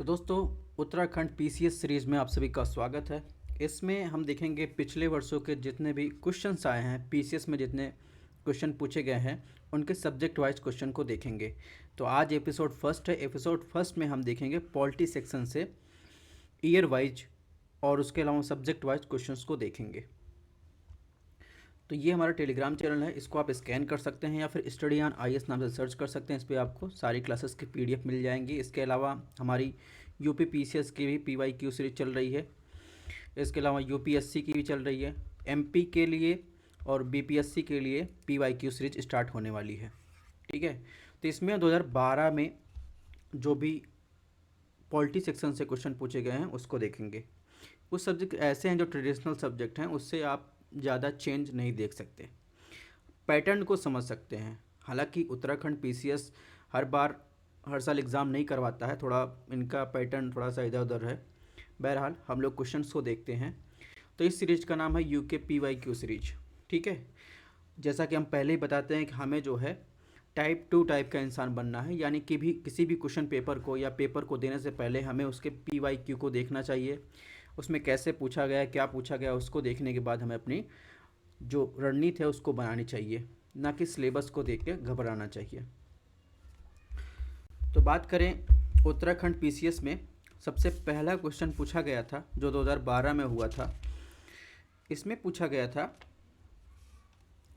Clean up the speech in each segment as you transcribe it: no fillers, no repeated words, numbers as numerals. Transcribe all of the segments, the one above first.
तो दोस्तों, Uttarakhand PCS series में आप सभी का स्वागत है। इसमें हम देखेंगे पिछले वर्षों के जितने भी क्वेश्चंस आए हैं, पीसीएस में जितने क्वेश्चन पूछे गए हैं, उनके सब्जेक्ट वाइज क्वेश्चन को देखेंगे। तो आज एपिसोड फर्स्ट है। एपिसोड फर्स्ट में हम देखेंगे पॉलिटी सेक्शन से ईयर वाइज और उसके अलावा सब्जेक्ट वाइज क्वेश्चंस को देखेंगे। तो ये हमारा टेलीग्राम चैनल है, इसको आप स्कैन कर सकते हैं या फिर स्टडी ऑन आईएएस नाम से सर्च कर सकते हैं। इस पर आपको सारी क्लासेस की पीडीएफ मिल जाएंगी। इसके अलावा हमारी यूपी पीसीएस की भी पीवाईक्यू सीरीज चल रही है। इसके अलावा यूपीएससी की भी चल रही है। एमपी के लिए और बीपीएससी के लिए पीवाईक्यू सीरीज स्टार्ट होने वाली है। ठीक है, तो इसमें 2012 में जो भी पॉलिटी सेक्शन से क्वेश्चन पूछे गए हैं उसको देखेंगे। कुछ सब्जेक्ट ऐसे हैं जो ट्रेडिशनल सब्जेक्ट हैं, उससे आप ज़्यादा चेंज नहीं देख सकते, पैटर्न को समझ सकते हैं। हालांकि उत्तराखंड पीसीएस हर साल एग्ज़ाम नहीं करवाता है, थोड़ा इनका पैटर्न थोड़ा सा इधर उधर है। बहरहाल हम लोग क्वेश्चंस को देखते हैं। तो इस सीरीज का नाम है यूके पीवाईक्यू सीरीज। ठीक है, जैसा कि हम पहले ही बताते हैं कि हमें जो है टाइप 2 टाइप का इंसान बनना है, यानी कि किसी भी क्वेश्चन पेपर को या पेपर को देने से पहले हमें उसके पीवाईक्यू को देखना चाहिए। उसमें कैसे पूछा गया, क्या पूछा गया, उसको देखने के बाद हमें अपनी जो रणनीति है उसको बनानी चाहिए, ना कि सिलेबस को देख के घबराना चाहिए। तो बात करें उत्तराखंड पीसीएस में, सबसे पहला क्वेश्चन पूछा गया था जो 2012 में हुआ था। इसमें पूछा गया था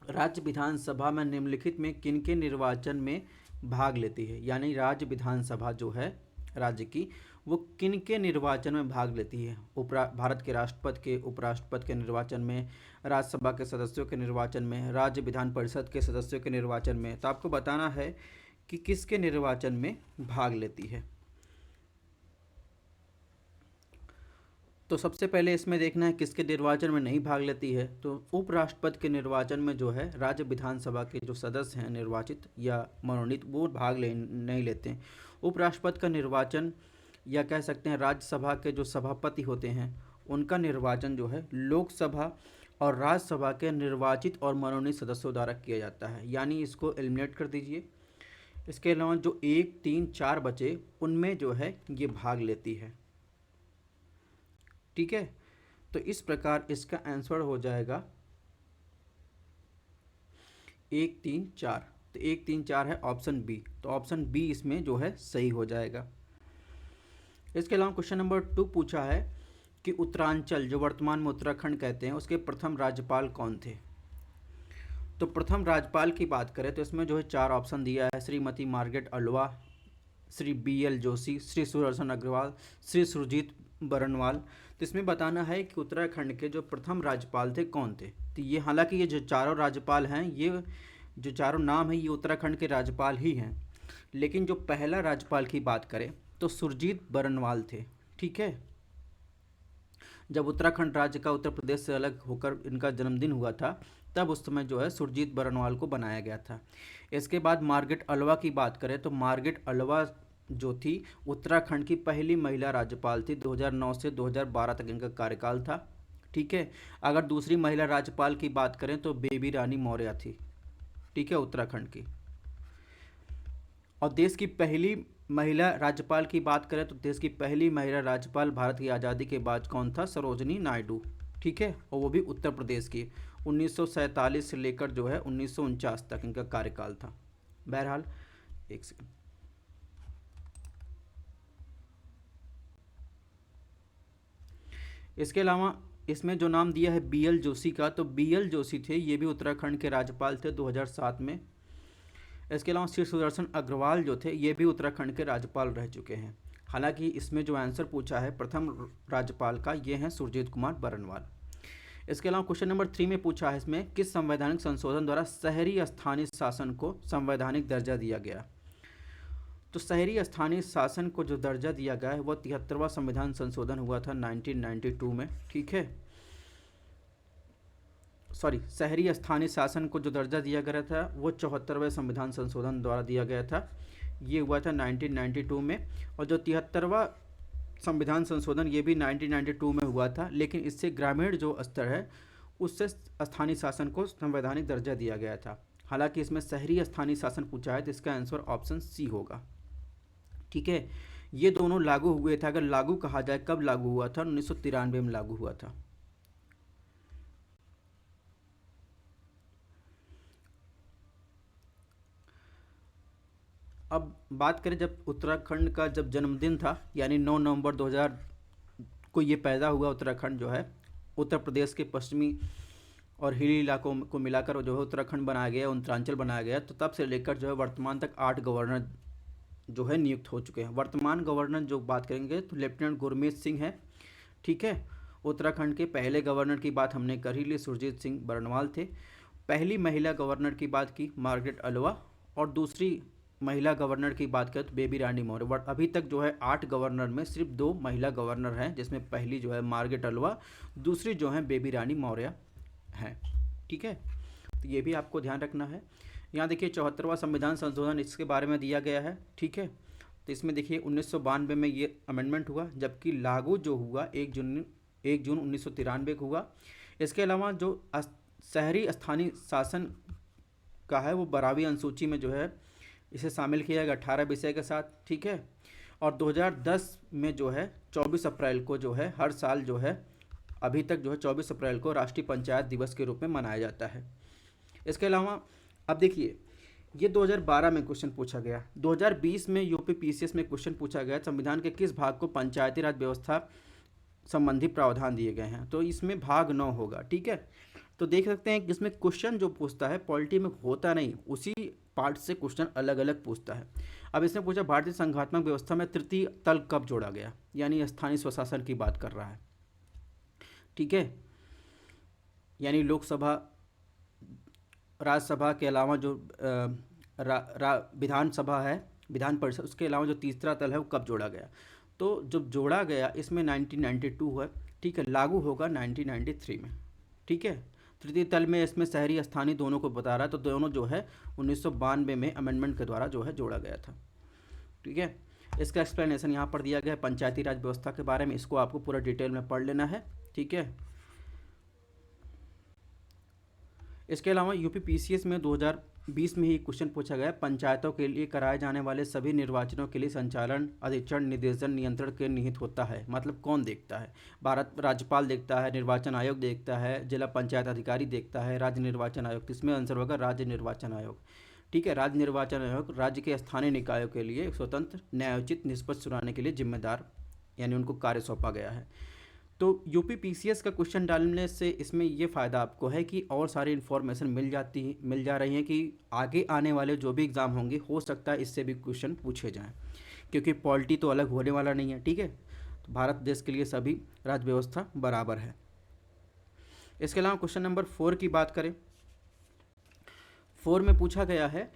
राज्य विधानसभा में निम्नलिखित में किनके निर्वाचन में भाग लेती है। यानी राज्य विधानसभा जो है राज्य की, वो किनके निर्वाचन में भाग लेती है। भारत के राष्ट्रपति के, उपराष्ट्रपति के निर्वाचन में, राज्यसभा के सदस्यों के निर्वाचन में, राज्य विधान परिषद के सदस्यों के निर्वाचन में। तो आपको बताना है कि किसके निर्वाचन में भाग लेती है। तो सबसे पहले इसमें देखना है किसके निर्वाचन में नहीं भाग लेती है। तो उपराष्ट्रपति के निर्वाचन में जो है राज्य विधानसभा के जो सदस्य हैं निर्वाचित या मनोनीत, वो नहीं लेते हैं। उपराष्ट्रपति का निर्वाचन या कह सकते हैं राज्यसभा के जो सभापति होते हैं उनका निर्वाचन जो है लोकसभा और राज्यसभा के निर्वाचित और मनोनीत सदस्यों द्वारा किया जाता है। यानी इसको एलिमिनेट कर दीजिए। इसके अलावा जो 1, 3, 4 बचे उनमें जो है ये भाग लेती है। ठीक है, तो इस प्रकार इसका आंसर हो जाएगा 1, 3, 4। तो 1, 3, 4 है ऑप्शन बी। तो ऑप्शन बी इसमें जो है सही हो जाएगा। इसके अलावा क्वेश्चन नंबर 2 पूछा है कि उत्तरांचल, जो वर्तमान में उत्तराखंड कहते हैं, उसके प्रथम राज्यपाल कौन थे। तो प्रथम राज्यपाल की बात करें तो इसमें जो है 4 ऑप्शन दिया है। Shrimati Margaret Alva, Shri BL Joshi, Shri Sudarshan Agrawal, Shri Surjit Barnwal. तो इसमें बताना है कि उत्तराखंड के जो प्रथम राज्यपाल थे कौन थे। तो ये हालांकि ये जो चारों राज्यपाल हैं, ये जो चारों नाम हैं, ये उत्तराखंड के राज्यपाल ही हैं, लेकिन जो पहला राज्यपाल की बात करें तो सुरजीत बरनवाल थे। ठीक है, जब उत्तराखंड राज्य का उत्तर प्रदेश से अलग होकर इनका जन्मदिन हुआ था, तब उस समय जो है सुरजीत बरनवाल को बनाया गया था। इसके बाद मार्गरेट अल्वा की बात करें तो मार्गरेट अल्वा जो थी उत्तराखंड की पहली महिला राज्यपाल थी। 2009 से 2012 तक इनका कार्यकाल था। ठीक है, अगर दूसरी महिला राज्यपाल की बात करें तो बेबी रानी मौर्य थी। ठीक है, उत्तराखंड की। और देश की पहली महिला राज्यपाल की बात करें तो देश की पहली महिला राज्यपाल भारत की आज़ादी के बाद कौन था, सरोजनी नायडू। ठीक है, और वो भी उत्तर प्रदेश की। 1947 से लेकर जो है 1949 तक इनका कार्यकाल था। बहरहाल एक सेकंड, इसके अलावा इसमें जो नाम दिया है BL जोशी का, तो BL जोशी थे, ये भी उत्तराखंड के राज्यपाल थे 2007 में। इसके अलावा श्री सुदर्शन अग्रवाल जो थे, ये भी उत्तराखंड के राज्यपाल रह चुके हैं। हालांकि इसमें जो आंसर पूछा है प्रथम राज्यपाल का, ये हैं सुरजीत कुमार बरनवाल। इसके अलावा क्वेश्चन नंबर 3 में पूछा है इसमें किस संवैधानिक संशोधन द्वारा शहरी स्थानीय शासन को संवैधानिक दर्जा दिया गया। तो शहरी स्थानीय शासन को जो दर्जा दिया गया है वह 73वां संविधान संशोधन हुआ था 1992 में। ठीक है, शहरी स्थानीय शासन को जो दर्जा दिया गया था वो 74वें संविधान संशोधन द्वारा दिया गया था। ये हुआ था 1992 में। और जो 73वां संविधान संशोधन ये भी 1992 में हुआ था, लेकिन इससे ग्रामीण जो स्तर है उससे स्थानीय शासन को संवैधानिक दर्जा दिया गया था। हालांकि इसमें शहरी स्थानीय शासन पूछा है तो इसका आंसर ऑप्शन सी होगा। ठीक है, ये दोनों लागू हुए थे। अगर लागू कहा जाए कब लागू हुआ था, 1993 में लागू हुआ था। अब बात करें जब उत्तराखंड का जब जन्मदिन था, यानी 9 नवंबर 2000 को ये पैदा हुआ। उत्तराखंड जो है उत्तर प्रदेश के पश्चिमी और हिली इलाकों को मिलाकर जो है उत्तराखंड बनाया गया, उत्तरांचल बनाया गया। तो तब से लेकर जो है वर्तमान तक 8 गवर्नर जो है नियुक्त हो चुके हैं। वर्तमान गवर्नर जो बात करेंगे तो लेफ्टिनेंट गुरमीत सिंह है, ठीक है। उत्तराखंड के पहले गवर्नर की बात हमने कर ही ली, सुरजीत सिंह बरनवाल थे। पहली महिला गवर्नर की बात की मार्गरेट अल्वा, और दूसरी महिला गवर्नर की बात करें तो बेबी रानी मौर्य। बट अभी तक जो है 8 गवर्नर में सिर्फ 2 महिला गवर्नर हैं, जिसमें पहली जो है मार्गरेट अल्वा, दूसरी जो है बेबी रानी मौर्य हैं, ठीक है। तो ये भी आपको ध्यान रखना है। यहाँ देखिए 74वां संविधान संशोधन इसके बारे में दिया गया है, ठीक है। तो इसमें देखिए 1992 में ये अमेंडमेंट हुआ, जबकि लागू जो हुआ 1 जून 1993 को हुआ। इसके अलावा जो शहरी स्थानीय शासन का है वो 12वीं अनुसूची में जो है इसे शामिल किया गया 18 विषय के साथ, ठीक है। और 2010 में जो है 24 अप्रैल को जो है हर साल जो है अभी तक जो है 24 अप्रैल को राष्ट्रीय पंचायत दिवस के रूप में मनाया जाता है। इसके अलावा अब देखिए ये 2012 में क्वेश्चन पूछा गया। 2020 में यूपी पीसीएस में क्वेश्चन पूछा गया, संविधान के किस भाग को पंचायती राज व्यवस्था संबंधी प्रावधान दिए गए हैं। तो इसमें भाग 9 होगा, ठीक है। तो देख सकते हैं कि इसमें क्वेश्चन जो पूछता है पॉलिटी में होता नहीं, उसी पार्ट से क्वेश्चन अलग अलग पूछता है। अब इसने पूछा भारतीय संघात्मक व्यवस्था में तृतीय तल कब जोड़ा गया, यानी स्थानीय स्वशासन की बात कर रहा है, ठीक है। यानी लोकसभा राज्यसभा के अलावा जो विधानसभा है, विधान परिषद, उसके अलावा जो तीसरा तल है वो कब जोड़ा गया। तो जब जोड़ा गया इसमें 1992 है, ठीक है। लागू होगा 1993 में, ठीक है। तृतीय तल में इसमें शहरी स्थानीय दोनों को बता रहा है, तो दोनों जो है 1992 में अमेंडमेंट के द्वारा जो है जोड़ा गया था, ठीक है। इसका एक्सप्लेनेशन यहाँ पर दिया गया है पंचायती राज व्यवस्था के बारे में, इसको आपको पूरा डिटेल में पढ़ लेना है, ठीक है। इसके अलावा यूपी पीसीएस में 2020 में ही क्वेश्चन पूछा गया, पंचायतों के लिए कराए जाने वाले सभी निर्वाचनों के लिए संचालन अधीक्षण निर्देशन नियंत्रण के निहित होता है। मतलब कौन देखता है, भारत राज्यपाल देखता है, निर्वाचन आयोग देखता है, जिला पंचायत अधिकारी देखता है, राज्य निर्वाचन आयोग। इसमें आंसर होगा राज्य निर्वाचन आयोग, ठीक है। राज्य निर्वाचन आयोग राज्य के स्थानीय निकायों के लिए स्वतंत्र न्यायोचित निष्पक्ष चुनाने के लिए जिम्मेदार, यानी उनको कार्य सौंपा गया है। तो यूपी पीसीएस का क्वेश्चन डालने से इसमें ये फ़ायदा आपको है कि और सारी इन्फॉर्मेशन मिल जा रही है कि आगे आने वाले जो भी एग्ज़ाम होंगे हो सकता है इससे भी क्वेश्चन पूछे जाएं, क्योंकि पॉलिटी तो अलग होने वाला नहीं है, ठीक है। तो भारत देश के लिए सभी राज्य व्यवस्था बराबर है। इसके अलावा क्वेश्चन नंबर 4 की बात करें, 4 में पूछा गया है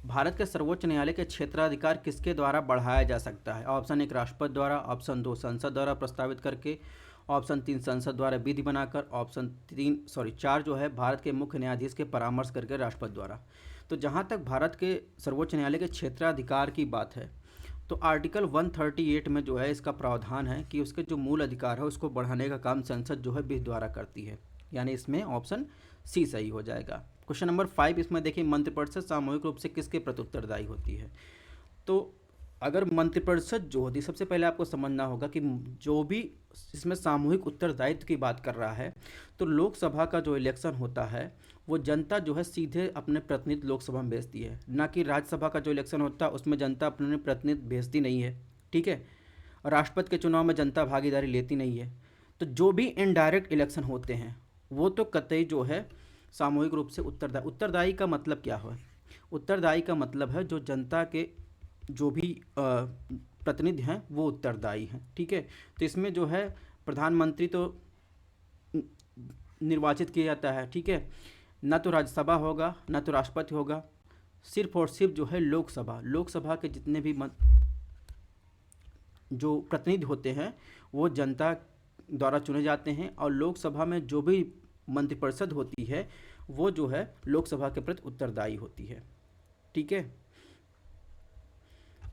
भारत के सर्वोच्च न्यायालय के क्षेत्राधिकार किसके द्वारा बढ़ाया जा सकता है। ऑप्शन 1 राष्ट्रपति द्वारा, ऑप्शन 2 संसद द्वारा प्रस्तावित करके, ऑप्शन 3 संसद द्वारा विधि बनाकर, ऑप्शन 4 जो है भारत के मुख्य न्यायाधीश के परामर्श करके राष्ट्रपति द्वारा। तो जहाँ तक भारत के सर्वोच्च न्यायालय के क्षेत्राधिकार की बात है तो आर्टिकल 138 में जो है इसका प्रावधान है कि उसके जो मूल अधिकार है उसको बढ़ाने का काम संसद जो है विधि द्वारा करती है, यानी इसमें ऑप्शन सी सही हो जाएगा। क्वेश्चन नंबर 5 इसमें देखिए मंत्रिपरिषद सामूहिक रूप से किसके प्रति उत्तरदायी होती है। तो अगर मंत्रिपरिषद जो होती है, सबसे पहले आपको समझना होगा कि जो भी इसमें सामूहिक उत्तरदायित्व की बात कर रहा है तो लोकसभा का जो इलेक्शन होता है वो जनता जो है सीधे अपने प्रतिनिधि लोकसभा में भेजती है, ना कि राज्यसभा का जो इलेक्शन होता है उसमें जनता अपने प्रतिनिधि भेजती नहीं है, ठीक है। राष्ट्रपति के चुनाव में जनता भागीदारी लेती नहीं है। तो जो भी इनडायरेक्ट इलेक्शन होते हैं वो तो कतई जो है सामूहिक रूप से उत्तरदायी का मतलब क्या है। उत्तरदायी का मतलब है जो जनता के जो भी प्रतिनिधि हैं वो उत्तरदायी हैं, ठीक है। तो इसमें जो है प्रधानमंत्री तो निर्वाचित किया जाता है, ठीक है। ना तो राज्यसभा होगा ना तो राष्ट्रपति होगा, सिर्फ और सिर्फ जो है लोकसभा के जितने भी जो प्रतिनिधि होते हैं वो जनता द्वारा चुने जाते हैं, और लोकसभा में जो भी मंत्रिपरिषद होती है वो जो है लोकसभा के प्रति उत्तरदायी होती है, ठीक है।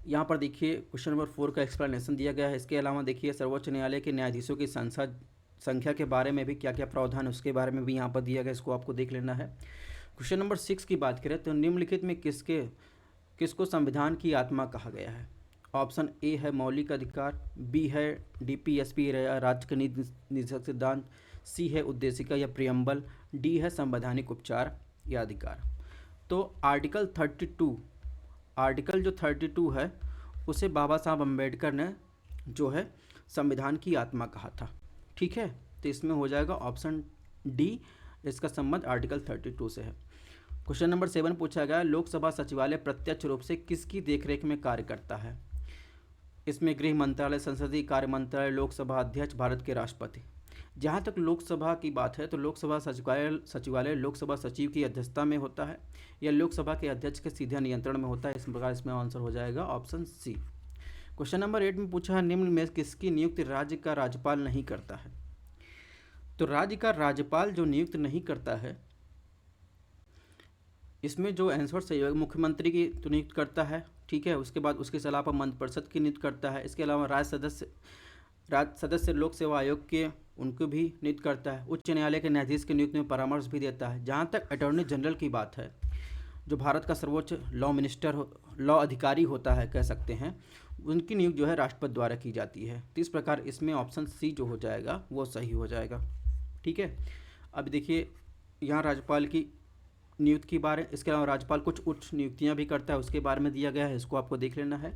यहाँ पर देखिए क्वेश्चन नंबर 4 का एक्सप्लेनेशन दिया गया है। इसके अलावा देखिए सर्वोच्च न्यायालय के न्यायाधीशों की संख्या के बारे में भी क्या क्या प्रावधान है उसके बारे में भी यहाँ पर दिया गया, इसको आपको देख लेना है। क्वेश्चन नंबर 6 की बात करें तो निम्नलिखित में किसको संविधान की आत्मा कहा गया है। ऑप्शन ए है मौलिक अधिकार, बी है डीपीएसपी या राज्य का नीति निषेध सिद्धांत, सी है उद्देशिका या प्रियम्बल, डी है संवैधानिक उपचार या अधिकार। तो आर्टिकल 32, आर्टिकल जो 32 है उसे बाबा साहब अम्बेडकर ने जो है संविधान की आत्मा कहा था। ठीक है, तो इसमें हो जाएगा ऑप्शन डी, इसका संबंध आर्टिकल 32 से है। क्वेश्चन नंबर 7 पूछा गया, लोकसभा सचिवालय प्रत्यक्ष रूप से किसकी देखरेख में कार्य करता है? इसमें गृह मंत्रालय, संसदीय कार्य मंत्रालय, लोकसभा अध्यक्ष, भारत के राष्ट्रपति। जहाँ तक लोकसभा की बात है तो लोकसभा सचिवालय लोकसभा सचिव की अध्यक्षता में होता है या लोकसभा के अध्यक्ष के सीधे नियंत्रण में होता है। इस प्रकार इसमें आंसर हो जाएगा ऑप्शन सी। क्वेश्चन नंबर 8 में पूछा है, निम्न में किसकी नियुक्ति राज्य का राज्यपाल नहीं करता है? तो राज्य का राज्यपाल जो नियुक्त नहीं करता है, इसमें जो आंसर सही होगा, मुख्यमंत्री की तो नियुक्त करता है। ठीक है, उसके बाद उसके सलाह पर मंत्रिपरिषद की नियुक्त करता है। इसके अलावा राज्य सदस्य लोक सेवा आयोग के उनको भी नियुक्त करता है। उच्च न्यायालय के न्यायाधीश की नियुक्ति में परामर्श भी देता है। जहाँ तक अटॉर्नी जनरल की बात है, जो भारत का सर्वोच्च लॉ अधिकारी होता है कह सकते हैं, उनकी नियुक्ति जो है राष्ट्रपति द्वारा की जाती है। तो इस प्रकार इसमें ऑप्शन सी जो हो जाएगा वो सही हो जाएगा। ठीक है, अब देखिए यहाँ राज्यपाल की नियुक्ति के बारे, इसके अलावा राज्यपाल कुछ उच्च नियुक्तियाँ भी करता है, उसके बारे में दिया गया है, इसको आपको देख लेना है।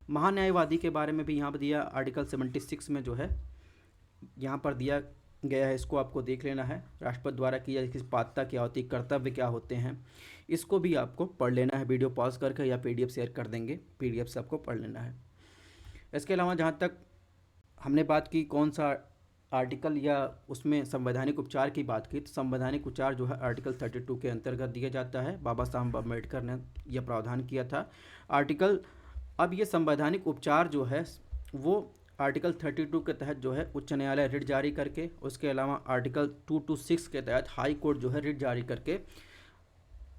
महान्यायवादी के बारे में भी यहाँ पर दिया, आर्टिकल 76 में जो है यहाँ पर दिया गया है, इसको आपको देख लेना है। राष्ट्रपति द्वारा की जाए किस पात्रता क्या होती है, कर्तव्य क्या होते हैं, इसको भी आपको पढ़ लेना है। वीडियो पॉज करके या पीडीएफ शेयर कर देंगे, पीडीएफ से आपको पढ़ लेना है। इसके अलावा जहाँ तक हमने बात की कौन सा आर्टिकल या उसमें संवैधानिक उपचार की बात की, तो संवैधानिक उपचार जो है आर्टिकल 32 के अंतर्गत दिया जाता है। बाबा साहब अम्बेडकर ने यह प्रावधान किया था आर्टिकल। अब ये संवैधानिक उपचार जो है वो आर्टिकल 32 के तहत जो है उच्च न्यायालय रिट जारी करके, उसके अलावा आर्टिकल 226 के तहत हाई कोर्ट जो है रिट जारी करके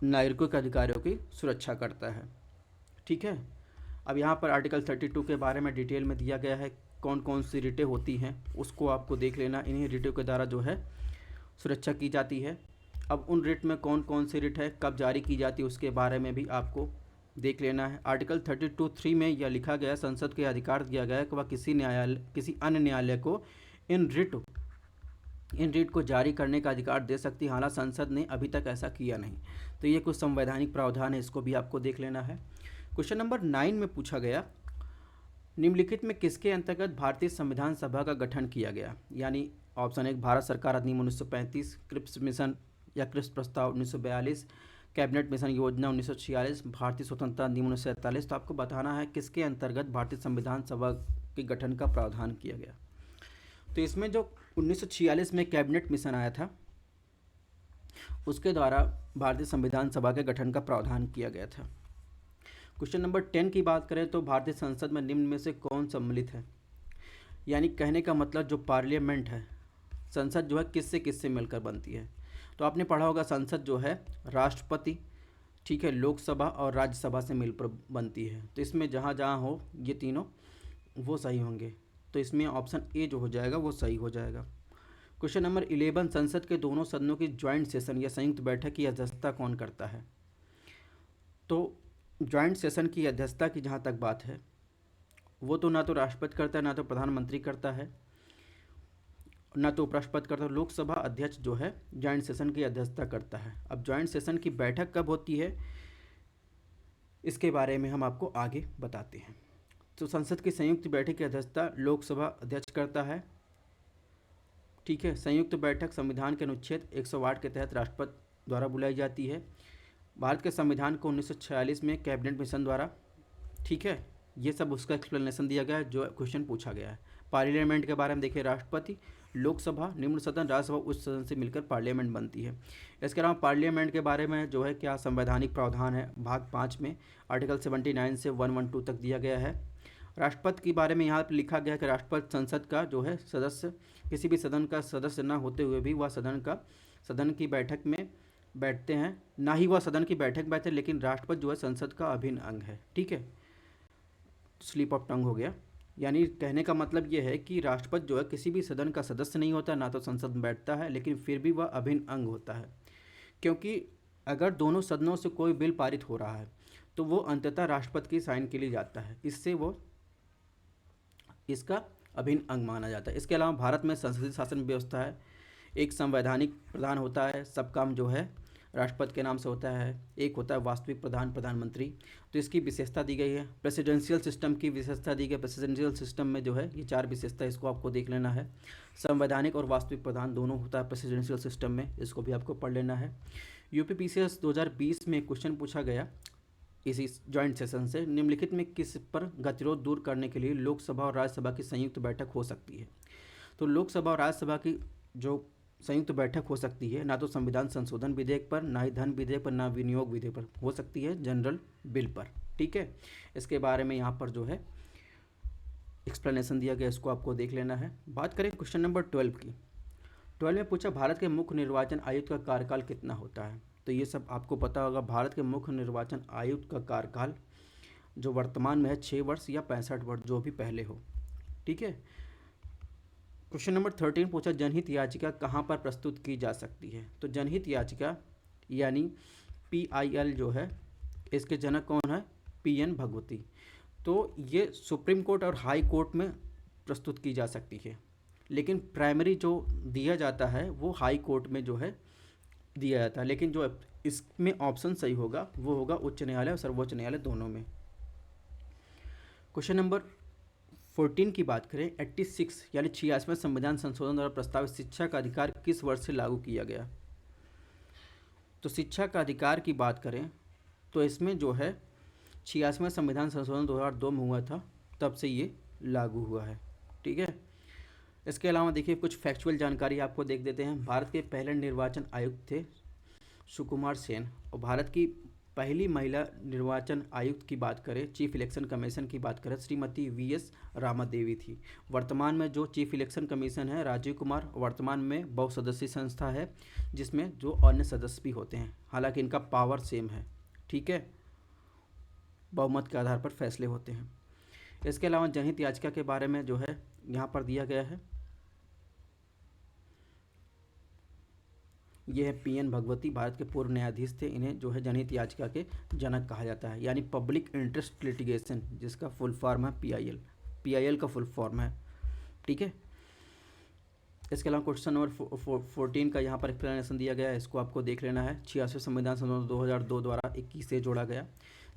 नागरिकों अधिकारियों की सुरक्षा करता है। ठीक है, अब यहाँ पर आर्टिकल 32 के बारे में डिटेल में दिया गया है, कौन कौन सी रिटें होती हैं उसको आपको देख लेना। इन्हीं रिटों के द्वारा जो है सुरक्षा की जाती है। अब उन रिट में कौन कौन सी रिट है, कब जारी की जाती है, उसके बारे में भी आपको देख लेना है। आर्टिकल 32(3) में यह लिखा गया, संसद के अधिकार दिया गया है कि वह किसी अन्य न्यायालय को इन रिट को जारी करने का अधिकार दे सकती है। हालांकि संसद ने अभी तक ऐसा किया नहीं। तो ये कुछ संवैधानिक प्रावधान है, इसको भी आपको देख लेना है। क्वेश्चन नंबर 9 में पूछा गया, निम्नलिखित में किसके अंतर्गत भारतीय संविधान सभा का गठन किया गया? यानी ऑप्शन 1 भारत सरकार अधिनियम 1935, क्रिप्स मिशन या क्रिप्स प्रस्ताव 1942, कैबिनेट मिशन योजना 1946, भारतीय स्वतंत्रता अधिनियम 1947। तो आपको बताना है किसके अंतर्गत भारतीय संविधान सभा के गठन का प्रावधान किया गया। तो इसमें जो 1946 में कैबिनेट मिशन आया था, उसके द्वारा भारतीय संविधान सभा के गठन का प्रावधान किया गया था। क्वेश्चन नंबर 10 की बात करें तो भारतीय संसद में निम्न में से कौन सम्मिलित है? यानी कहने का मतलब जो पार्लियामेंट है, संसद जो है किससे किससे मिलकर बनती है। तो आपने पढ़ा होगा संसद जो है राष्ट्रपति, ठीक है, लोकसभा और राज्यसभा से मिलकर बनती है। तो इसमें जहाँ जहाँ हो ये तीनों वो सही होंगे। तो इसमें ऑप्शन ए जो हो जाएगा वो सही हो जाएगा। क्वेश्चन नंबर 11, संसद के दोनों सदनों की ज्वाइंट सेशन या संयुक्त बैठक की अध्यक्षता कौन करता है? तो ज्वाइंट सेशन की अध्यक्षता की जहाँ तक बात है, वो तो ना तो राष्ट्रपति करता है, ना तो प्रधानमंत्री करता है, ना तो उपराष्ट्रपति करता है। लोकसभा अध्यक्ष जो है ज्वाइंट सेशन की अध्यक्षता करता है। अब ज्वाइंट सेशन की बैठक कब होती है, इसके बारे में हम आपको आगे बताते हैं। तो संसद की संयुक्त बैठक की अध्यक्षता लोकसभा अध्यक्ष करता है। ठीक है, संयुक्त बैठक संविधान के अनुच्छेद 108 के तहत राष्ट्रपति द्वारा बुलाई जाती है। भारत के संविधान को 1946 में कैबिनेट मिशन द्वारा, ठीक है, ये सब उसका एक्सप्लेनेशन दिया गया है जो क्वेश्चन पूछा गया है। पार्लियामेंट के बारे में देखिए, राष्ट्रपति, लोकसभा, निम्न सदन, राज्यसभा, उच्च सदन से मिलकर पार्लियामेंट बनती है। इसके अलावा पार्लियामेंट के बारे में जो है क्या संवैधानिक प्रावधान है, भाग 5 में आर्टिकल 79 से 112 तक दिया गया है। राष्ट्रपति के बारे में यहाँ पर लिखा गया है कि राष्ट्रपति संसद का जो है सदस्य, किसी भी सदन का सदस्य न होते हुए भी वह सदन की बैठक में बैठते हैं, ना ही वह सदन की बैठक बैठते, लेकिन राष्ट्रपति जो है संसद का अभिन्न अंग है। ठीक है, स्लिप ऑफ टंग हो गया। यानी कहने का मतलब ये है कि राष्ट्रपति जो है किसी भी सदन का सदस्य नहीं होता, ना तो संसद में बैठता है, लेकिन फिर भी वह अभिन्न अंग होता है। क्योंकि अगर दोनों सदनों से कोई बिल पारित हो रहा है तो वो अंततः राष्ट्रपति की साइन के लिए जाता है, इससे वो इसका अभिन्न अंग माना जाता है। इसके अलावा भारत में संसदीय शासन व्यवस्था है, एक संवैधानिक प्रधान होता है, सब काम जो है राष्ट्रपति के नाम से होता है, एक होता है वास्तविक प्रधान प्रधानमंत्री। तो इसकी विशेषता दी गई है। प्रेसिडेंशियल सिस्टम की विशेषता दी गई। प्रेसिडेंशियल सिस्टम में जो है ये 4 विशेषता, इसको आपको देख लेना है। संवैधानिक और वास्तविक प्रधान दोनों होता है प्रेसिडेंशियल सिस्टम में, इसको भी आपको पढ़ लेना है। यूपी पीसीएस 2020 में क्वेश्चन पूछा गया इसी जॉइंट सेशन से, निम्नलिखित में किस पर गतिरोध दूर करने के लिए लोकसभा और राज्यसभा की संयुक्त बैठक हो सकती है। तो लोकसभा और राज्यसभा की जो संयुक्त बैठक हो सकती है, ना तो संविधान संशोधन विधेयक पर, ना ही धन विधेयक पर, ना विनियोग विधेयक पर, हो सकती है जनरल बिल पर। ठीक है, इसके बारे में यहाँ पर जो है एक्सप्लेनेशन दिया गया, इसको आपको देख लेना है। बात करें क्वेश्चन नंबर 12 की। 12 में पूछा भारत के मुख्य निर्वाचन आयुक्त का कार्यकाल कितना होता है। तो ये सब आपको पता होगा। भारत के मुख्य निर्वाचन आयुक्त का कार्यकाल जो वर्तमान में है 6 वर्ष या 65 वर्ष, जो भी पहले हो। ठीक है। क्वेश्चन नंबर 13 पूछा जनहित याचिका कहाँ पर प्रस्तुत की जा सकती है। तो जनहित याचिका यानी PIL जो है, इसके जनक कौन है, PN भगवती। तो ये सुप्रीम कोर्ट और हाई कोर्ट में प्रस्तुत की जा सकती है, लेकिन प्राइमरी जो दिया जाता है वो हाई कोर्ट में जो है दिया जाता है, लेकिन जो इसमें ऑप्शन सही होगा वो होगा उच्च न्यायालय और सर्वोच्च न्यायालय दोनों में। क्वेश्चन नंबर 14 की बात करें, 86 यानी 86वें संविधान संशोधन द्वारा प्रस्तावित शिक्षा का अधिकार किस वर्ष से लागू किया गया। तो शिक्षा का अधिकार की बात करें तो इसमें जो है 86वें संविधान संशोधन 2002 में हुआ था, तब से ये लागू हुआ है। ठीक है। इसके अलावा देखिए कुछ फैक्चुअल जानकारी आपको देख देते हैं। भारत के पहले निर्वाचन आयुक्त थे सुकुमार सेन, और भारत की पहली महिला निर्वाचन आयुक्त की बात करें, चीफ इलेक्शन कमीशन की बात करें, श्रीमती VS रामा देवी थी। वर्तमान में जो चीफ इलेक्शन कमीशन है राजीव कुमार, वर्तमान में बहुसदस्यीय संस्था है जिसमें जो अन्य सदस्य भी होते हैं, हालांकि इनका पावर सेम है। ठीक है, बहुमत के आधार पर फैसले होते हैं। इसके अलावा जनहित याचिका के बारे में जो है यहाँ पर दिया गया है, ये है PN भगवती, भारत के पूर्व न्यायाधीश थे। इन्हें जो है जनहित याचिका के जनक कहा जाता है, यानी पब्लिक इंटरेस्ट लिटिगेशन, जिसका फुल फॉर्म है PIL का फुल फॉर्म है। ठीक है। इसके अलावा क्वेश्चन नंबर 14 का यहाँ पर एक्सप्लेनेशन दिया गया है, इसको आपको देख लेना है। 86वें संविधान संशोधन 2002 द्वारा 21 से जोड़ा गया,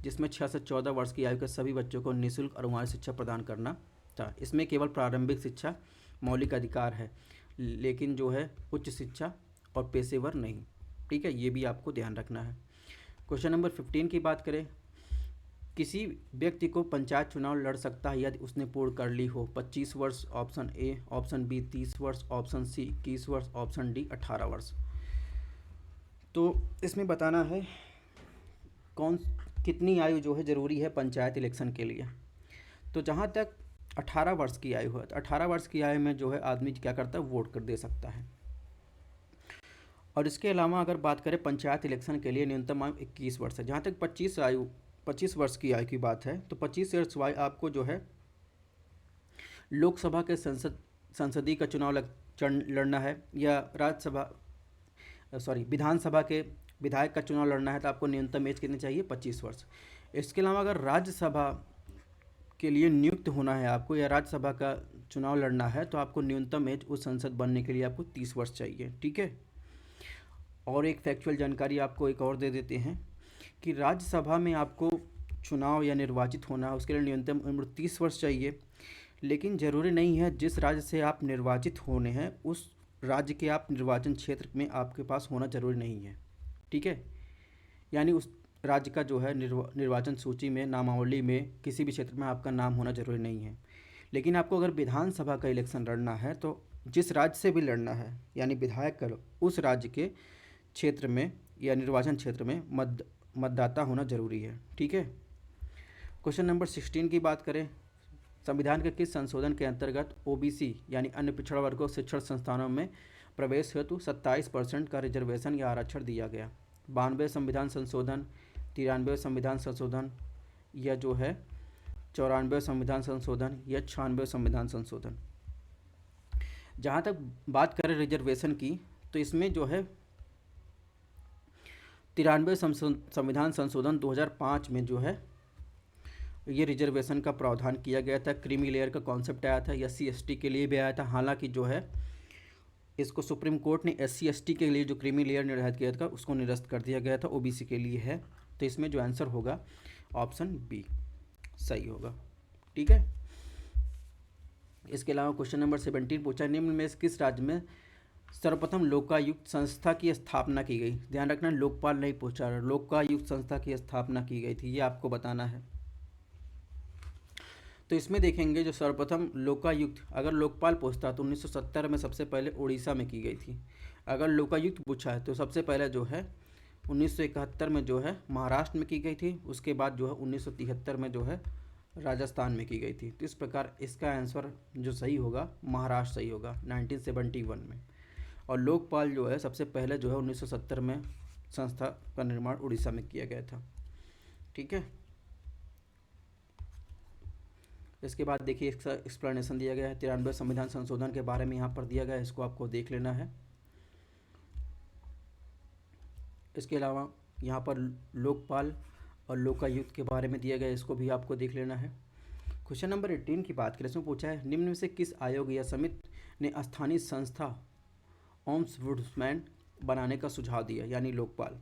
जिसमें 6 से 14 वर्ष की आयु के सभी बच्चों को निःशुल्क और अनुवांशिक शिक्षा प्रदान करना था। इसमें केवल प्रारंभिक शिक्षा मौलिक अधिकार है, लेकिन जो है उच्च शिक्षा और पेशेवर नहीं। ठीक है, ये भी आपको ध्यान रखना है। क्वेश्चन नंबर 15 की बात करें, किसी व्यक्ति को पंचायत चुनाव लड़ सकता है यदि उसने पूर्ण कर ली हो 25 वर्ष, ऑप्शन A, ऑप्शन B 30 वर्ष, ऑप्शन C 21 वर्ष, ऑप्शन D 18 वर्ष। तो इसमें बताना है कितनी आयु जो है ज़रूरी है पंचायत इलेक्शन के लिए। तो जहाँ तक 18 वर्ष की आयु है, तो 18 वर्ष की आयु में जो है आदमी क्या करता है, वोट कर दे सकता है। और इसके अलावा अगर बात करें पंचायत इलेक्शन के लिए न्यूनतम आयु 21 वर्ष है। जहाँ तक 25 वर्ष की आयु की बात है, तो 25 वर्ष आयु आपको जो है लोकसभा के संसदीय का चुनाव लड़ना है, या विधानसभा के विधायक का चुनाव लड़ना है, तो आपको न्यूनतम एज कितनी चाहिए, 25 वर्ष। इसके अलावा अगर राज्यसभा के लिए नियुक्त होना है आपको, या राज्यसभा का चुनाव लड़ना है, तो आपको न्यूनतम एज उस संसद बनने के लिए आपको 30 वर्ष चाहिए। ठीक है। और एक फैक्चुअल जानकारी आपको एक और दे देते हैं कि राज्यसभा में आपको चुनाव या निर्वाचित होना है, उसके लिए न्यूनतम उम्र 30 वर्ष चाहिए, लेकिन ज़रूरी नहीं है जिस राज्य से आप निर्वाचित होने हैं उस राज्य के आप निर्वाचन क्षेत्र में आपके पास होना ज़रूरी नहीं है। ठीक है, यानी उस राज्य का जो है निर्वाचन सूची में, नामावली में किसी भी क्षेत्र में आपका नाम होना ज़रूरी नहीं है। लेकिन आपको अगर विधानसभा का इलेक्शन लड़ना है तो जिस राज्य से भी लड़ना है, यानी विधायक का उस राज्य के क्षेत्र में या निर्वाचन क्षेत्र में मतदाता होना जरूरी है। ठीक है। क्वेश्चन नंबर 16 की बात करें, संविधान के किस संशोधन के अंतर्गत OBC यानी अन्य पिछड़ा वर्ग को शिक्षण संस्थानों में प्रवेश हेतु 27% का रिजर्वेशन या आरक्षण दिया गया। 92 संविधान संशोधन, 93 संविधान संशोधन, या जो है 94 संविधान संशोधन, या 96 संविधान संशोधन। जहाँ तक बात करें रिजर्वेशन की, तो इसमें जो है 93 संविधान संशोधन 2005 में जो है ये रिजर्वेशन का प्रावधान किया गया था। क्रीमी लेयर का कॉन्सेप्ट आया था SC ST के लिए भी आया था। हालांकि जो है इसको सुप्रीम कोर्ट ने SC ST के लिए जो क्रीमी लेयर निर्धारित किया था उसको निरस्त कर दिया गया था, OBC के लिए है। तो इसमें जो आंसर होगा ऑप्शन बी सही होगा। ठीक है। इसके अलावा क्वेश्चन नंबर 17 पूछा, निम्न में से किस राज्य में सर्वप्रथम लोकायुक्त संस्था की स्थापना की गई? ध्यान रखना लोकपाल नहीं पूछा, लोकायुक्त संस्था की स्थापना की गई थी, ये आपको बताना है। तो इसमें देखेंगे जो सर्वप्रथम लोकायुक्त, अगर लोकपाल पूछता तो 1970 में सबसे पहले उड़ीसा में की गई थी। अगर लोकायुक्त पूछा है तो सबसे पहले जो है 1971 में जो है महाराष्ट्र में की गई थी। उसके बाद जो है 1973 में जो है राजस्थान में की गई थी। तो इस प्रकार इसका आंसर जो सही होगा महाराष्ट्र सही होगा 1971 में। और लोकपाल जो है सबसे पहले जो है 1970 में संस्था का निर्माण उड़ीसा में किया गया था। ठीक है। इसके बाद देखिए इसका एक्सप्लेनेशन दिया गया है। 93 संविधान संशोधन के बारे में यहाँ पर दिया गया है, इसको आपको देख लेना है। इसके अलावा यहाँ पर लोकपाल और लोकायुक्त के बारे में दिया गया है, इसको भी आपको देख लेना है। क्वेश्चन नंबर 18 की बात करें, इसमें पूछा है निम्न में से किस आयोग या समिति ने स्थानीय संस्था ओम्बुड्समैन बनाने का सुझाव दिया, यानी लोकपाल?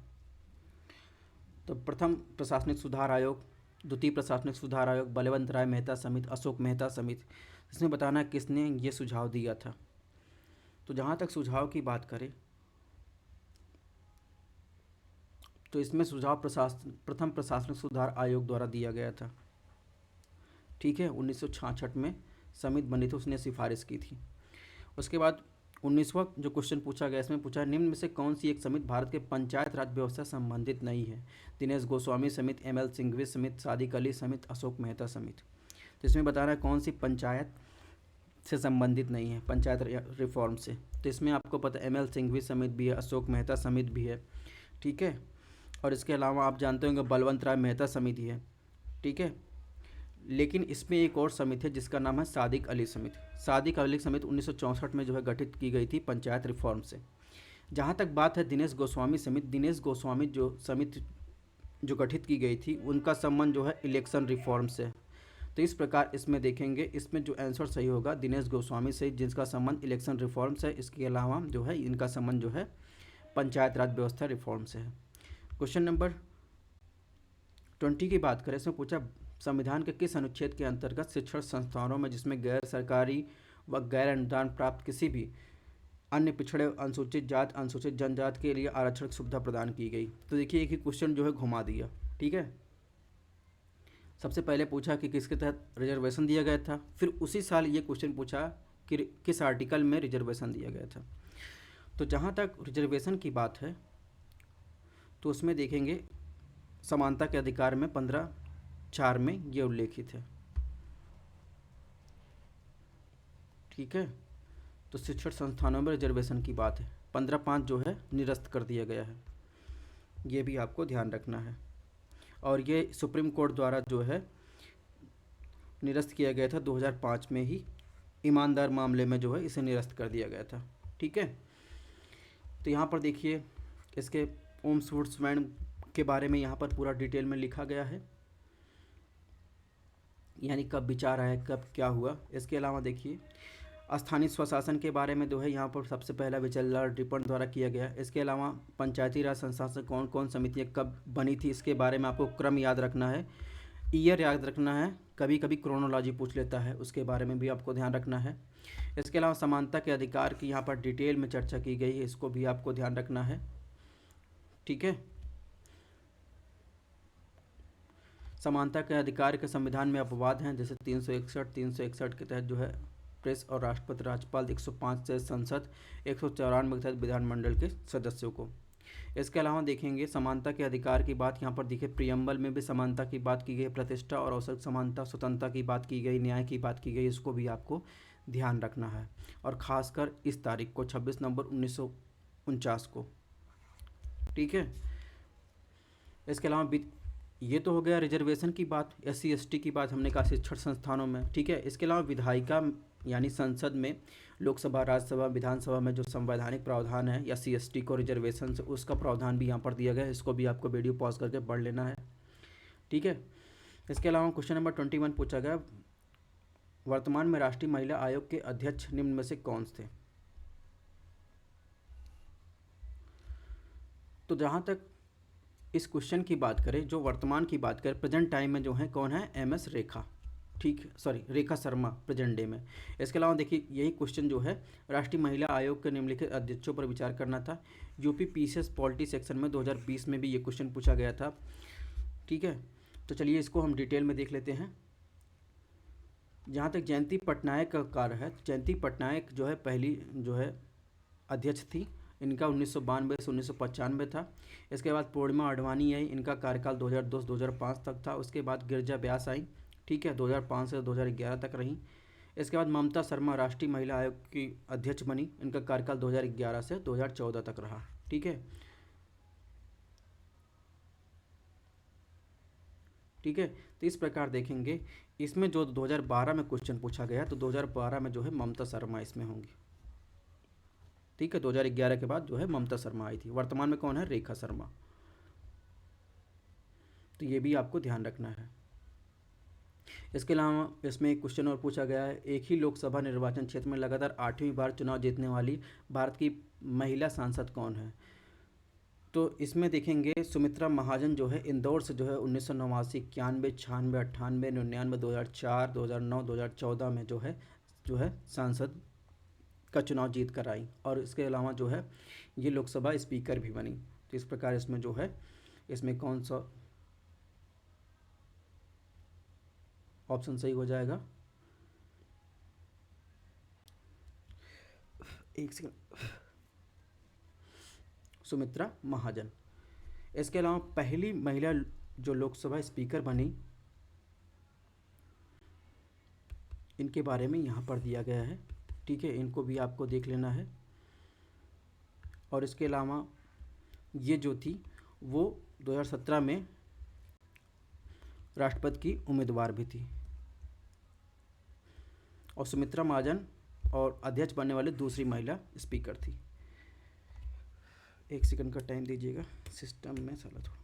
तो प्रथम प्रशासनिक सुधार आयोग, द्वितीय प्रशासनिक सुधार आयोग, बलवंत राय मेहता समिति, अशोक मेहता समिति। इसमें बताना किसने ये सुझाव दिया था। तो जहाँ तक सुझाव की बात करें तो इसमें सुझाव प्रथम प्रशासनिक सुधार आयोग द्वारा दिया गया था। ठीक है। 1966 में समिति बनी थी, उसने सिफारिश की थी। उसके बाद 19वां जो क्वेश्चन पूछा गया, इसमें पूछा निम्न में से कौन सी एक समिति भारत के पंचायत राज व्यवस्था से संबंधित नहीं है? दिनेश गोस्वामी समिति, ML सिंघवी समिति, सादिक अली समिति, अशोक मेहता समिति। तो इसमें बताना है कौन सी पंचायत से संबंधित नहीं है, पंचायत रिफॉर्म से। तो इसमें आपको पता है ML सिंघवी समिति भी है, अशोक मेहता समिति भी है। ठीक है। और इसके अलावा आप जानते होंगे बलवंत राय मेहता समिति है। ठीक है। लेकिन इसमें एक और समिति है जिसका नाम है सादिक अली समिति। सादिक अली समिति 1964 में जो है गठित की गई थी पंचायत रिफॉर्म से। जहाँ तक बात है दिनेश गोस्वामी समिति, दिनेश गोस्वामी जो समिति जो गठित की गई थी उनका संबंध जो है इलेक्शन रिफॉर्म से। तो इस प्रकार इसमें देखेंगे, इसमें जो आंसर सही होगा दिनेश गोस्वामी से, जिसका संबंध इलेक्शन रिफॉर्म से। इसके अलावा जो है इनका संबंध जो है पंचायत राज व्यवस्था रिफॉर्म से है। क्वेश्चन नंबर 20 की बात करें, इसमें पूछा संविधान के किस अनुच्छेद के अंतर्गत शिक्षण संस्थानों में जिसमें गैर सरकारी व गैर अनुदान प्राप्त किसी भी अन्य पिछड़े अनुसूचित जात अनुसूचित जनजाति के लिए आरक्षण सुविधा प्रदान की गई? तो देखिए एक ही क्वेश्चन जो है घुमा दिया। ठीक है। सबसे पहले पूछा कि किसके तहत रिजर्वेशन दिया गया था, फिर उसी साल ये क्वेश्चन पूछा कि किस आर्टिकल में रिजर्वेशन दिया गया था। तो जहाँ तक रिजर्वेशन की बात है तो उसमें देखेंगे समानता के अधिकार में 15(4) में ये उल्लेखित है। ठीक है। तो शिक्षण संस्थानों में रिजर्वेशन की बात है, 15(5) जो है निरस्त कर दिया गया है, ये भी आपको ध्यान रखना है। और ये सुप्रीम कोर्ट द्वारा जो है निरस्त किया गया था 2005 में ही, ईमानदार मामले में जो है इसे निरस्त कर दिया गया था। ठीक है। तो यहाँ पर देखिए इसके ओम्बुड्समैन के बारे में यहाँ पर पूरा डिटेल में लिखा गया है, यानी कब विचार आया, कब क्या हुआ। इसके अलावा देखिए स्थानीय स्वशासन के बारे में जो है यहाँ पर सबसे पहला विचार लॉर्ड रिपन द्वारा किया गया। इसके अलावा पंचायती राज संस्था से कौन कौन समितियाँ कब बनी थी इसके बारे में आपको क्रम याद रखना है, ईयर याद रखना है, कभी कभी क्रोनोलॉजी पूछ लेता है, उसके बारे में भी आपको ध्यान रखना है। इसके अलावा समानता के अधिकार की यहाँ पर डिटेल में चर्चा की गई है, इसको भी आपको ध्यान रखना है। ठीक है। समानता के अधिकार के संविधान में अपवाद हैं, जैसे 361 के तहत जो है प्रेस और राष्ट्रपति राज्यपाल, 105 से संसद, 194 के तहत विधानमंडल के सदस्यों को। इसके अलावा देखेंगे समानता के अधिकार की बात यहाँ पर दिखे, प्रियम्बल में भी समानता की बात की गई, प्रतिष्ठा और अवसर समानता, स्वतंत्रता की बात की गई, न्याय की बात की गई, इसको भी आपको ध्यान रखना है। और ख़ासकर इस तारीख को 26 नवंबर 1949 को। ठीक है। इसके अलावा ये तो हो गया रिजर्वेशन की बात, SC ST की बात हमने कहा शिक्षण संस्थानों में। ठीक है। इसके अलावा विधायिका यानी संसद में, लोकसभा, राज्यसभा, विधानसभा में जो संवैधानिक प्रावधान है SC ST को रिजर्वेशन से, उसका प्रावधान भी यहाँ पर दिया गया है, इसको भी आपको वीडियो पॉज करके पढ़ लेना है। ठीक है। इसके अलावा क्वेश्चन नंबर 21 पूछा गया, वर्तमान में राष्ट्रीय महिला आयोग के अध्यक्ष निम्न में से कौन थे। तो जहाँ तक इस क्वेश्चन की बात करें, जो वर्तमान की बात करें, प्रेजेंट टाइम में जो है कौन है, MS रेखा, ठीक, sorry Rekha Sharma present day में। इसके अलावा देखिए यही क्वेश्चन जो है राष्ट्रीय महिला आयोग के निम्नलिखित अध्यक्षों पर विचार करना था। यूपी PCS पॉलिटी सेक्शन में 2020 में भी ये क्वेश्चन पूछा गया था, ठीक है। तो चलिए इसको हम डिटेल में देख लेते हैं। जहाँ तक जयंती पटनायक का कार्य है, जयंती पटनायक जो है पहली जो है अध्यक्ष थी। इनका 1992 से 1995 था। इसके बाद पूर्णिमा आडवाणी आई, इनका कार्यकाल 2002 से 2005 तक था। उसके बाद गिरिजा व्यास आई, ठीक है, 2005 से 2011 तक रही। इसके बाद ममता शर्मा राष्ट्रीय महिला आयोग की अध्यक्ष बनी, इनका कार्यकाल 2011 से 2014 तक रहा, ठीक है, ठीक है। तो इस प्रकार देखेंगे, इसमें जो 2012 में क्वेश्चन पूछा गया, तो 2012 में जो है ममता शर्मा इसमें होंगी, ठीक है। 2011 के बाद जो है ममता शर्मा आई थी। वर्तमान में कौन है, रेखा शर्मा। तो ये भी आपको ध्यान रखना है। इसके अलावा इसमें एक क्वेश्चन और पूछा गया है, एक ही लोकसभा निर्वाचन क्षेत्र में लगातार 8वीं बार चुनाव जीतने वाली भारत की महिला सांसद कौन है। तो इसमें देखेंगे सुमित्रा महाजन जो है इंदौर से जो है 1989, 91, 96, 98, 99, 2004, 2009, 2014 में जो है सांसद का चुनाव जीत कर आई। और इसके अलावा जो है ये लोकसभा स्पीकर भी बनी। तो इस प्रकार इसमें जो है, इसमें कौन सा ऑप्शन सही हो जाएगा, एक सेकंड, सुमित्रा महाजन। इसके अलावा पहली महिला जो लोकसभा स्पीकर बनी, इनके बारे में यहाँ पर दिया गया है, ठीक है, इनको भी आपको देख लेना है। और इसके अलावा ये जो थी वो 2017 में राष्ट्रपति की उम्मीदवार भी थी। और सुमित्रा महाजन और अध्यक्ष बनने वाले दूसरी महिला स्पीकर थी। एक सेकंड का टाइम दीजिएगा, सिस्टम में साला थोड़ा।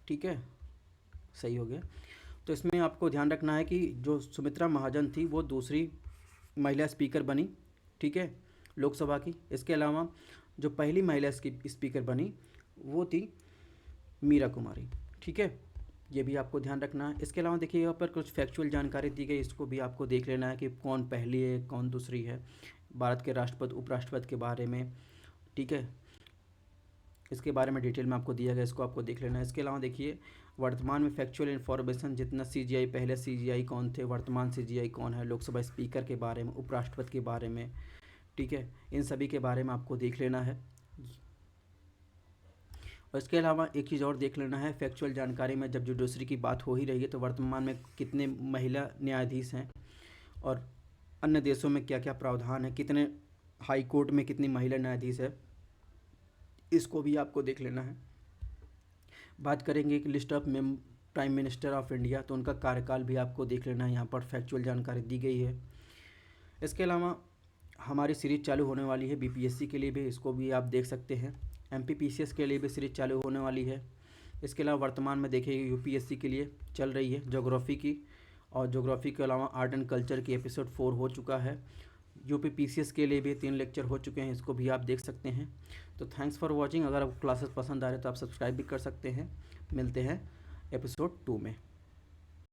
ठीक है, सही हो गया। तो इसमें आपको ध्यान रखना है कि जो सुमित्रा महाजन थी वो दूसरी महिला स्पीकर बनी, ठीक है, लोकसभा की। इसके अलावा जो पहली महिला स्पीकर बनी वो थी मीरा कुमारी, ठीक है, ये भी आपको ध्यान रखना है। इसके अलावा देखिए यहाँ पर कुछ फैक्चुअल जानकारी दी गई, इसको भी आपको देख लेना है कि कौन पहली है कौन दूसरी है, भारत के राष्ट्रपति उपराष्ट्रपति के बारे में, ठीक है, इसके बारे में डिटेल में आपको दिया गया, इसको आपको देख लेना है। इसके अलावा देखिए वर्तमान में फैक्चुअल इन्फॉर्मेशन जितना CGI, पहले CGI कौन थे, वर्तमान CGI कौन है, लोकसभा स्पीकर के बारे में, उपराष्ट्रपति के बारे में, ठीक है, इन सभी के बारे में आपको देख लेना है। और इसके अलावा एक चीज़ और देख लेना है फैक्चुअल जानकारी में, जब जुडिशरी की बात हो ही रही है तो वर्तमान में कितने महिला न्यायाधीश हैं और अन्य देशों में क्या क्या प्रावधान है, कितने हाई कोर्ट में कितनी महिला न्यायाधीश है, इसको भी आपको देख लेना है। बात करेंगे कि list of prime minister of India, तो उनका कार्यकाल भी आपको देख लेना है, यहाँ पर फैक्चुअल जानकारी दी गई है। इसके अलावा हमारी सीरीज चालू होने वाली है BPSC के लिए भी, इसको भी आप देख सकते हैं। MPPCS के लिए भी सीरीज चालू होने वाली है। इसके अलावा वर्तमान में देखिए UPSC के लिए चल रही है ज्योग्राफी की, और ज्योग्राफी के अलावा आर्ट एंड कल्चर की एपिसोड 4 हो चुका है। UPPCS के लिए भी 3 लेक्चर हो चुके हैं, इसको भी आप देख सकते हैं। तो थैंक्स फॉर वॉचिंग। अगर आपको क्लासेस पसंद आ रहे तो आप सब्सक्राइब भी कर सकते हैं। मिलते हैं एपिसोड 2 में।